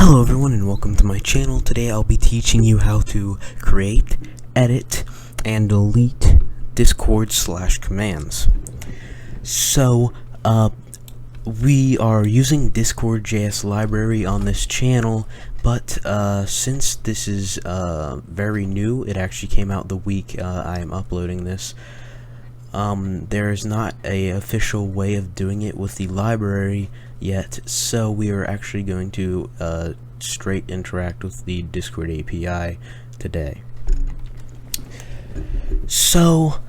Hello everyone and welcome to my channel. Today I'll be teaching you how to create, edit, and delete Discord/commands. So, we are using Discord.js library on this channel, but since this is very new, it actually came out the week I am uploading this. There is not a official way of doing it with the library yet, so we are actually going to straight interact with the Discord API today. So,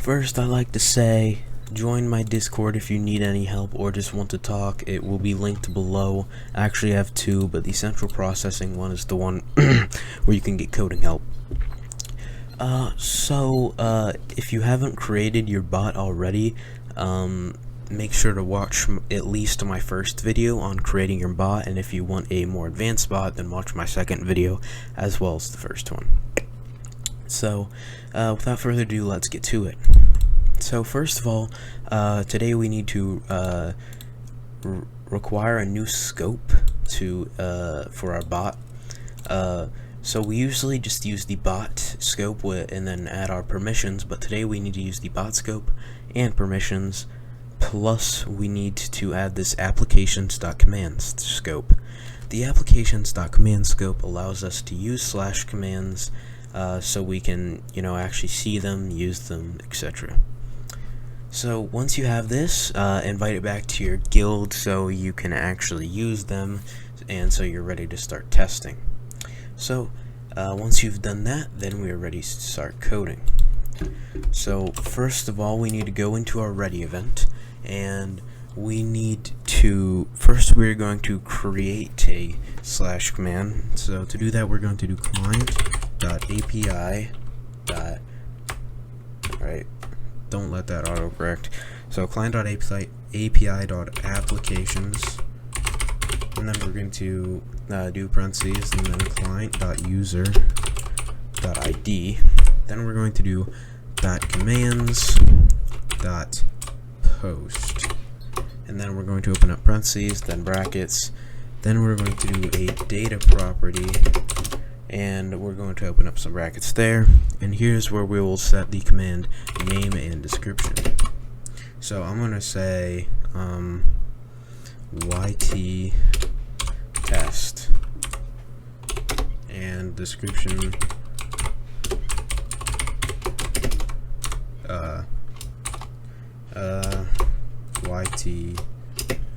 first I'd like to say, join my Discord if you need any help or just want to talk. It will be linked below. I actually have two, but the central processing one is the one where you can get coding help. If you haven't created your bot already, make sure to watch at least my first video on creating your bot, and if you want a more advanced bot, then watch my second video as well as the first one. So, without further ado, let's get to it. So first of all, today we need to require a new scope to for our bot. So we usually just use the bot scope and then add our permissions, but today we need to use the bot scope and permissions, plus we need to add this applications.commands scope. The applications.commands scope allows us to use /commands so we can, actually see them, use them, etc. So once you have this, invite it back to your guild so you can actually use them, and so you're ready to start testing. So, once you've done that, then we are ready to start coding. So, first of all, we need to go into our ready event, and we need to, first we're going to create a /command. So, to do that, we're going to do client.api. Right, don't let that autocorrect. So, client.api.applications. And then we're going to do parentheses and then client.user.id. Then we're going to do .commands.post. And then we're going to open up parentheses, then brackets. Then we're going to do a data property, and we're going to open up some brackets there. And here's where we will set the command name and description. So I'm going to say YT test and description YT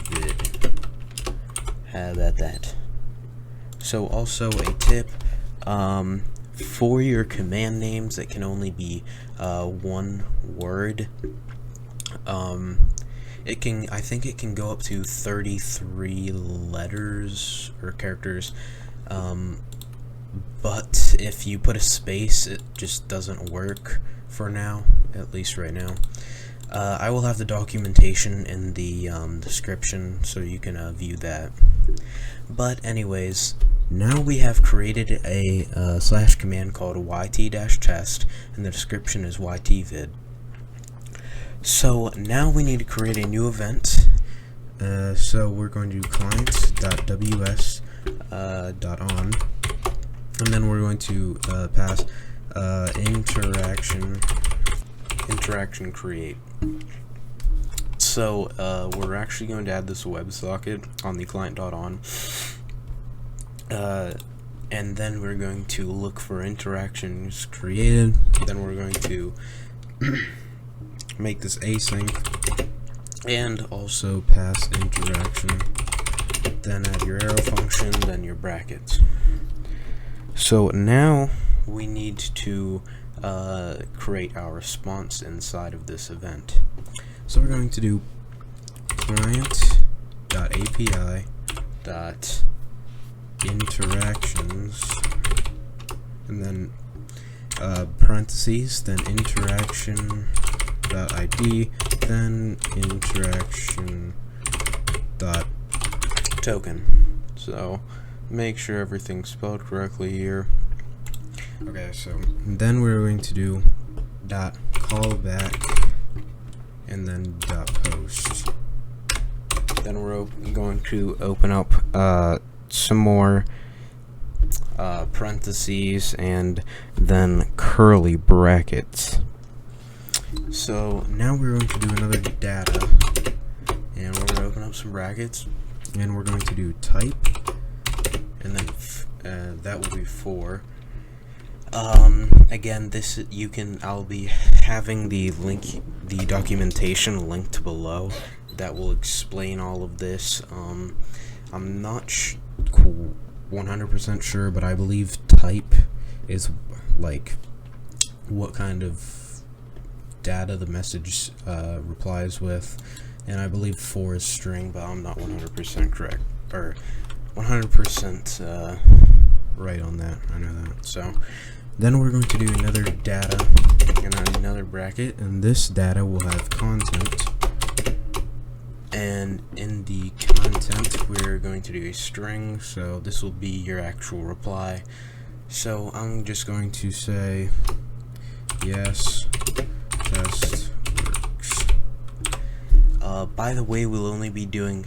vid. How about that? So also a tip, for your command names that can only be one word, I think it can go up to 33 letters or characters, but if you put a space, it just doesn't work for now, at least right now. I will have the documentation in the description so you can view that. But anyways, now we have created a /command called YT-test, and the description is YTvid. So now we need to create a new event. So we're going to do client.ws.on, and then we're going to pass interaction create. So we're actually going to add this WebSocket on the client.on, and then we're going to look for interactions created. Then we're going to make this async and also pass interaction, then add your arrow function, then your brackets. So now we need to create our response inside of this event. So we're going to do client.api.interactions and then parentheses, then interaction.id, then interaction.token. So make sure everything's spelled correctly here. Okay, so then we're going to do .callback and then .post. Then we're going to open up some more parentheses and then curly brackets. So now we're going to do another data, and we're going to open up some brackets, and we're going to do type, and then that will be 4. Again, I'll be having the documentation linked below that will explain all of this. I'm not 100% sure, but I believe type is like what kind of data the message replies with, and I believe 4 is string, but I'm not 100% correct, or 100% right on that. I know that. So then we're going to do another data and another bracket, and this data will have content, and in the content we're going to do a string, so this will be your actual reply. So I'm just going to say yes, test works. By the way, we'll only be doing one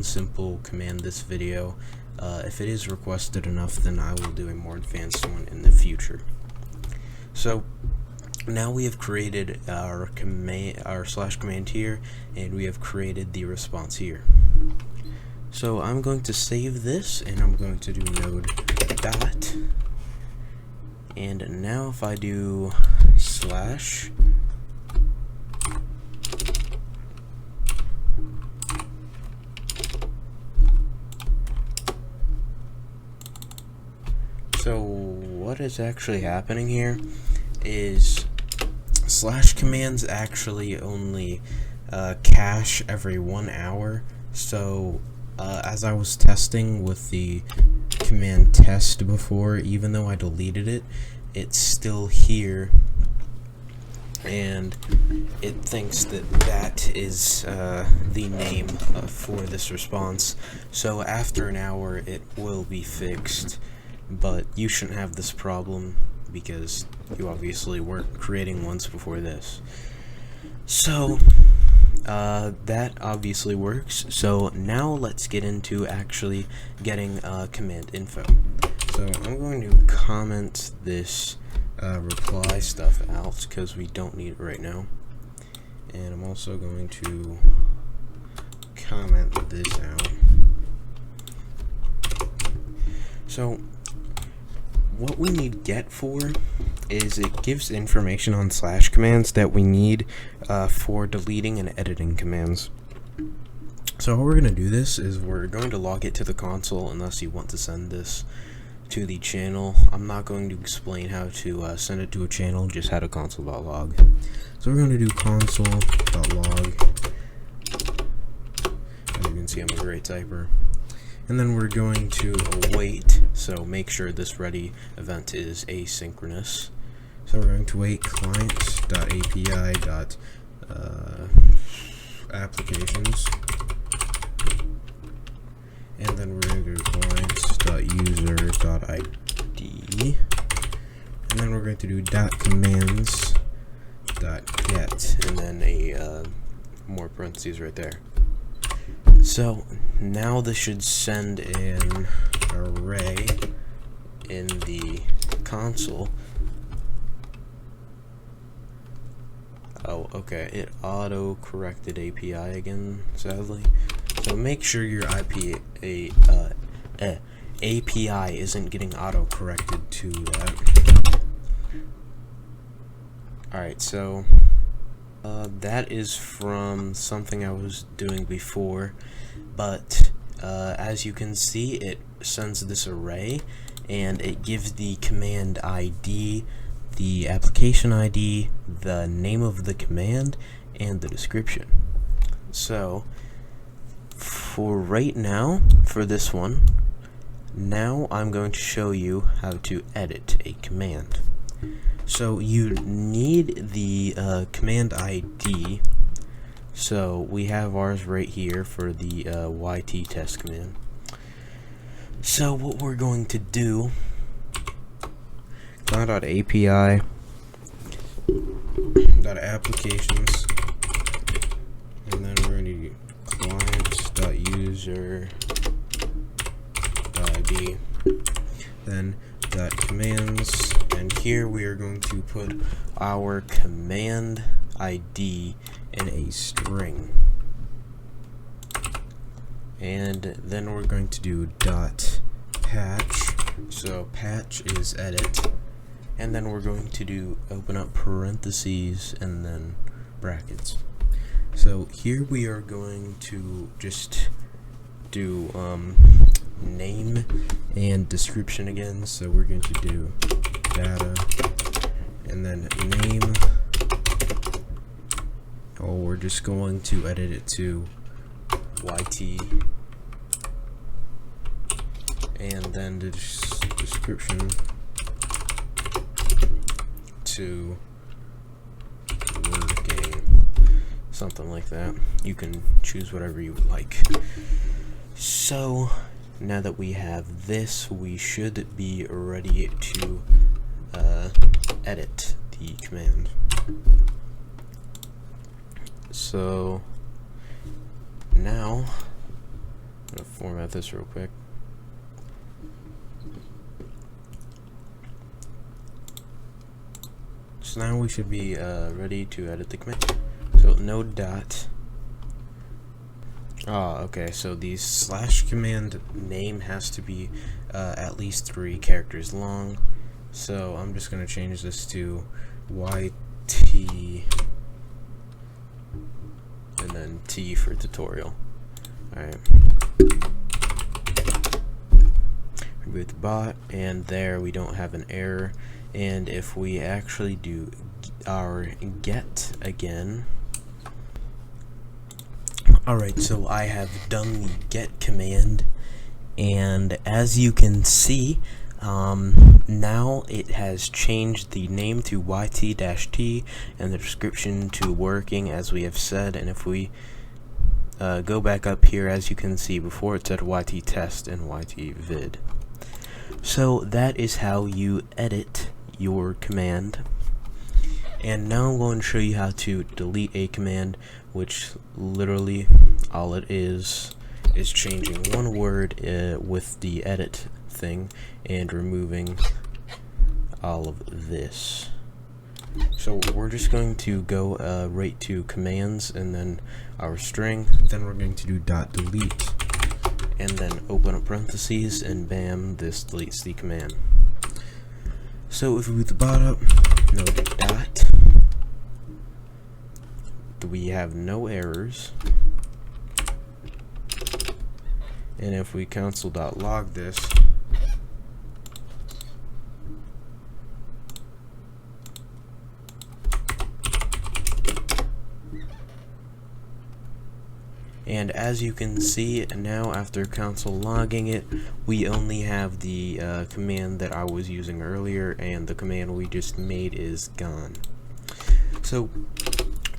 simple command this video. If it is requested enough, then I will do a more advanced one in the future. So now we have created our slash command here, and we have created the response here. So I'm going to save this, and I'm going to do node dot, and now if I do slash, so what is actually happening here is slash commands actually only cache every 1 hour. So as I was testing with the command test before, even though I deleted it, it's still here, and it thinks that is the name for this response. So after an hour it will be fixed, but you shouldn't have this problem because you obviously weren't creating ones before this. So that obviously works. So now let's get into actually getting command info. So I'm going to comment this reply stuff out because we don't need it right now, and I'm also going to comment this out. So what we need get for is it gives information on slash commands that we need for deleting and editing commands. So how we're going to do this is we're going to log it to the console unless you want to send this to the channel. I'm not going to explain how to send it to a channel, just how to console.log. So we're going to do console.log. As you can see, I'm a great typer. And then we're going to await, so make sure this ready event is asynchronous. So we're going to wait clients.api.applications, and then we're going to do clients.user.id, and then we're going to do .commands.get, and then a more parentheses right there. So now this should send an array in the console. Oh, okay, it auto-corrected API again, sadly. So make sure your API isn't getting auto-corrected to that. Alright, so that is from something I was doing before, but as you can see, it sends this array, and it gives the command ID, the application ID, the name of the command, and the description. So for right now, for this one, now I'm going to show you how to edit a command. So you need the command ID. So we have ours right here for the YT test command. So what we're going to do, client.api.applications, and then we're going to do clients.user.id, .d, then .commands, and here we are going to put our command ID in a string. And then we're going to do .patch, so patch is edit, and then we're going to do open up parentheses and then brackets. So here we are going to just do name and description again. So we're going to do data and then name. Oh, we're just going to edit it to YT, and then the description to working, something like that. You can choose whatever you would like. So now that we have this, we should be ready to edit the command. So now I'm gonna format this real quick. So now we should be ready to edit the command. So no dot. Okay, so the slash command name has to be at least 3 characters long. So I'm just gonna change this to YT and then T for tutorial. Alright. Reboot the bot, and there we don't have an error. And if we actually do our get again, alright, so I have done the get command, and as you can see, now it has changed the name to YT-T and the description to working, as we have said. And if we go back up here, as you can see, before it said YT test and YT vid. So that is how you edit your command. And now I'm going to show you how to delete a command, which literally all it is changing one word with the edit thing and removing all of this. So we're just going to go right to commands and then our string, then we're going to do .delete and then open up parentheses, and bam, this deletes the command. So if we boot the bot up, no dot, we have no errors. And if we console.log this, and as you can see now, after console logging it, we only have the command that I was using earlier, and the command we just made is gone. So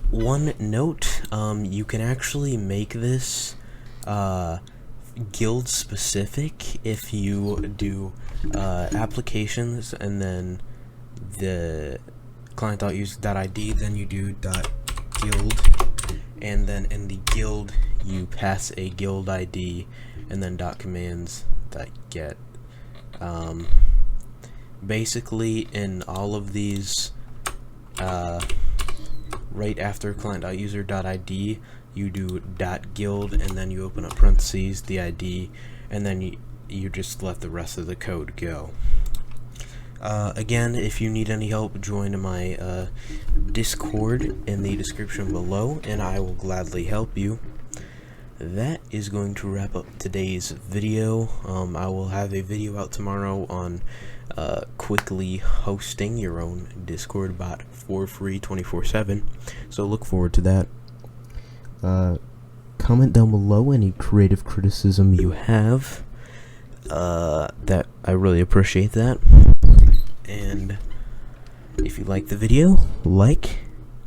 one note, you can actually make this guild specific if you do applications and then the client.user.id, then you do .guild, and then in the guild you pass a guild ID and then .commands.get. Basically in all of these, right after client.user.id you do .guild and then you open up parentheses, the ID, and then you just let the rest of the code go. Again, if you need any help, join my Discord in the description below, and I will gladly help you. That is going to wrap up today's video. I will have a video out tomorrow on quickly hosting your own Discord bot for free 24/7, so look forward to that. Comment down below any creative criticism you have. That I really appreciate that. And if you like the video, like.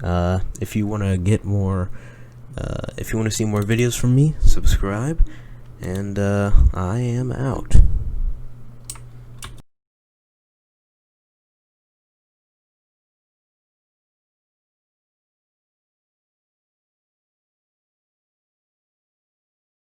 If you want to get more, if you want to see more videos from me, subscribe. And I am out.